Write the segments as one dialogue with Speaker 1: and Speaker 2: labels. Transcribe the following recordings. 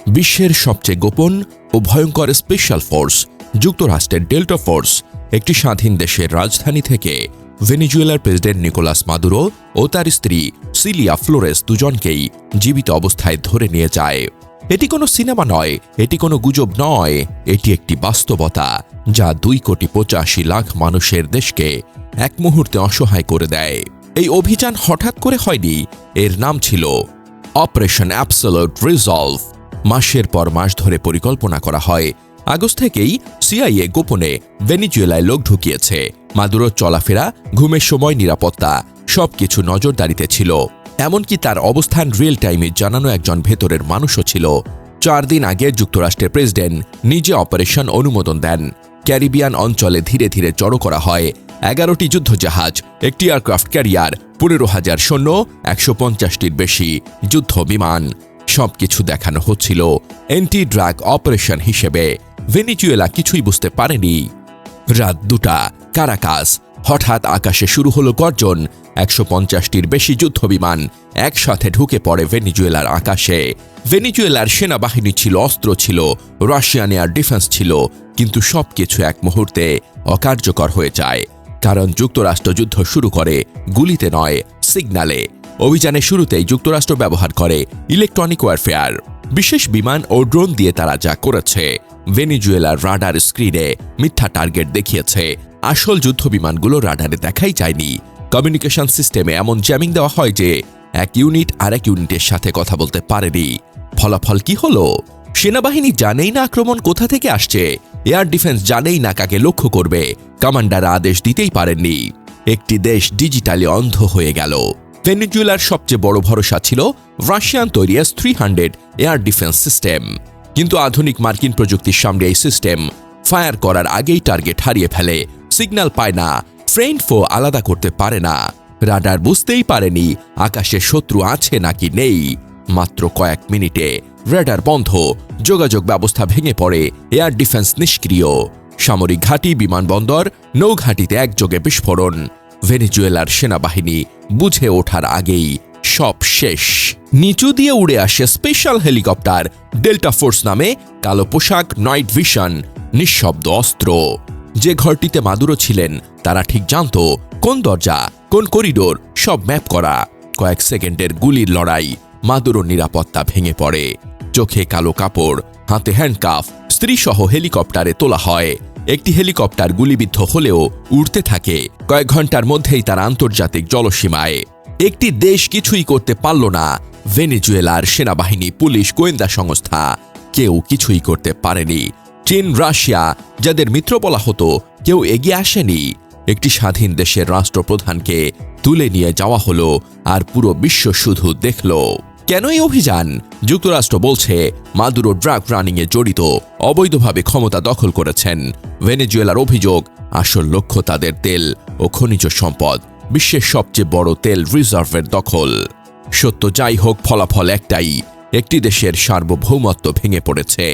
Speaker 1: বিশ্বের সবচেয়ে গোপন ও ভয়ঙ্কর স্পেশাল ফোর্স যুক্তরাষ্ট্রের ডেল্টা ফোর্স একটি স্বাধীন দেশের রাজধানী থেকে ভেনেজুয়েলার প্রেসিডেন্ট নিকোলাস মাদুরো ও তার স্ত্রী সিলিয়া ফ্লোরেস দুজনকেই জীবিত অবস্থায় ধরে নিয়ে যায়। এটি কোনো সিনেমা নয়, এটি কোনো গুজব নয়, এটি একটি বাস্তবতা যা 2,85,00,000 মানুষের দেশকে এক মুহূর্তে অসহায় করে দেয়। এই অভিযান হঠাৎ করে হয়নি, এর নাম ছিল অপারেশন অ্যাবসোলিউট রিজলভ। মাসের পর মাস ধরে পরিকল্পনা করা হয়। আগস্ট থেকেই সিআইএ গোপনে ভেনেজুয়েলায় লোক ঢুকিয়েছে। মাদুরোর চলাফেরা, ঘুমের সময়, নিরাপত্তা সবকিছু নজরদারিতে ছিল। এমনকি তার অবস্থান রিয়েল টাইমে জানানো একজন ভেতরের মানুষও ছিল। 4 দিন আগে যুক্তরাষ্ট্রের প্রেসিডেন্ট নিজে অপারেশন অনুমোদন দেন। ক্যারিবিয়ান অঞ্চলে ধীরে ধীরে জড়ো করা হয় 11টি যুদ্ধজাহাজ, একটি এয়ারক্রাফট ক্যারিয়ার, 15,000 সৈন্য, 150টির বেশি যুদ্ধ বিমান। সবকিছু দেখানো হচ্ছিল অ্যান্টি ড্রাগ অপারেশন হিসেবে। ভেনেজুয়েলা কিছুই বুঝতে পারেনি। রাত 2টা, কারাকাস। হঠাৎ আকাশে শুরু হলো গর্জন। 150টির বেশি যুদ্ধবিমান একসাথে ঢুকে পড়ে ভেনেজুয়েলার আকাশে। ভেনেজুয়েলার সেনাবাহিনী ছিল, অস্ত্র ছিল, রাশিয়ান এয়ার ডিফেন্স ছিল, কিন্তু সবকিছু এক মুহূর্তে অকার্যকর হয়ে যায়। কারণ যুক্তরাষ্ট্র যুদ্ধ শুরু করে গুলিতে নয়, সিগন্যালে। অভিযানের শুরুতেই যুক্তরাষ্ট্র ব্যবহার করে ইলেকট্রনিক ওয়ারফেয়ার। বিশেষ বিমান ও ড্রোন দিয়ে তারা যা করেছে, ভেনেজুয়েলার রাডার স্ক্রিনে মিথ্যা টার্গেট দেখিয়েছে। আসল যুদ্ধবিমানগুলো রাডারে দেখাই যায়নি। কমিউনিকেশন সিস্টেমে এমন জ্যামিং দেওয়া হয় যে এক ইউনিট আরেক ইউনিটের সাথে কথা বলতে পারেনি। ফলাফল কি হলো? সেনাবাহিনী জানেই না আক্রমণ কোথা থেকে আসছে, এয়ার ডিফেন্স জানেই না কাকে লক্ষ্য করবে, কমান্ডার আদেশ দিতেই পারেননি। একটি দেশ ডিজিটালি অন্ধ হয়ে গেল। ভেনেজুয়েলার সবচেয়ে বড় ভরসা ছিল রাশিয়ান তৈরি S-300 এয়ার ডিফেন্স সিস্টেম। কিন্তু আধুনিক মার্কিন প্রযুক্তির সামনে এই সিস্টেম ফায়ার করার আগেই টার্গেট হারিয়ে ফেলে, সিগন্যাল পায় না, ফ্রেন্ড ফো আলাদা করতে পারে না। রাডার বুঝতেই পারেনি আকাশে শত্রু আছে নাকি নেই। মাত্র কয়েক মিনিটে রাডার বন্ধ, যোগাযোগ ব্যবস্থা ভেঙে পড়ে, এয়ার ডিফেন্স নিষ্ক্রিয়। সামরিক ঘাঁটি, বিমানবন্দর, নৌঘাঁটিতে একযোগে বিস্ফোরণ। ভেনেজুয়েলার সেনাবাহিনী বুঝে ওঠার আগেই সব শেষ। নিচু দিয়ে উড়ে আসে স্পেশাল হেলিকপ্টার, ডেল্টা ফোর্স নামে, কালো পোশাক, নাইট ভিশন, নিঃশব্দ অস্ত্র। যে ঘরটিতে মাদুরো ছিলেন তারা ঠিক জানত কোন দরজা, কোন করিডোর, সব ম্যাপ করা। কয়েক সেকেন্ডের গুলির লড়াই, মাদুরোর নিরাপত্তা ভেঙে পড়ে। চোখে কালো কাপড়, হাতে হ্যান্ডকাফ, স্ত্রীসহ হেলিকপ্টারে তোলা হয়। একটি হেলিকপ্টার গুলিবিদ্ধ হলেও উড়তে থাকে। কয়েক ঘন্টার মধ্যেই তার আন্তর্জাতিক জলসীমায়। একটি দেশ কিছুই করতে পারল না। ভেনেজুয়েলার সেনাবাহিনী, পুলিশ, গোয়েন্দা সংস্থা কেউ কিছুই করতে পারেনি। চীন, রাশিয়া, যাদের মিত্র বলা হতো, কেউ এগিয়ে আসেনি। একটি স্বাধীন দেশের রাষ্ট্রপ্রধানকে তুলে নিয়ে যাওয়া হলো, আর পুরো বিশ্ব শুধু দেখল। কেন এই অভিযান? যুক্তরাষ্ট্র বলছে মাদুরো ড্রাগ রানিংয়ে জড়িত, অবৈধভাবে ক্ষমতা দখল করেছেন। ভেনেজুয়েলার অভিযোগ, আসল লক্ষ্য তাদের তেল ও খনিজ সম্পদ, বিশ্বের সবচেয়ে বড় তেল রিজার্ভের দখল। সত্য যাই হোক, ফলাফল একটাই, একটি দেশের সার্বভৌমত্ব ভেঙে পড়েছে।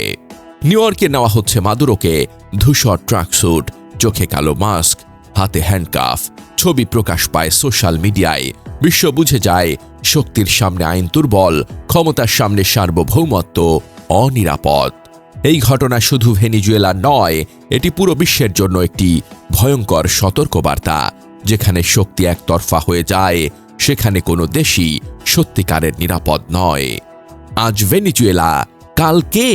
Speaker 1: নিউ ইয়র্কে নেওয়া হচ্ছে মাদুরোকে। ধূসর ট্রাকস্যুট, চোখে কালো মাস্ক, হাতে হ্যান্ডকাফ। ছবি প্রকাশ পায় সোশ্যাল মিডিয়ায়। বিশ্ব বুঝে যায় শক্তির সামনে আইন দুর্বল, ক্ষমতার সামনে সার্বভৌমত্ব অনিরাপদ। এই ঘটনা শুধু ভেনেজুয়েলা নয়, এটি পুরো বিশ্বের জন্য একটি ভয়ঙ্কর সতর্কবার্তা। যেখানে শক্তি একতরফা হয়ে যায়, সেখানে কোনো দেশই সত্যিকারের নিরাপদ নয়। আজ ভেনেজুয়েলা, কাল কে?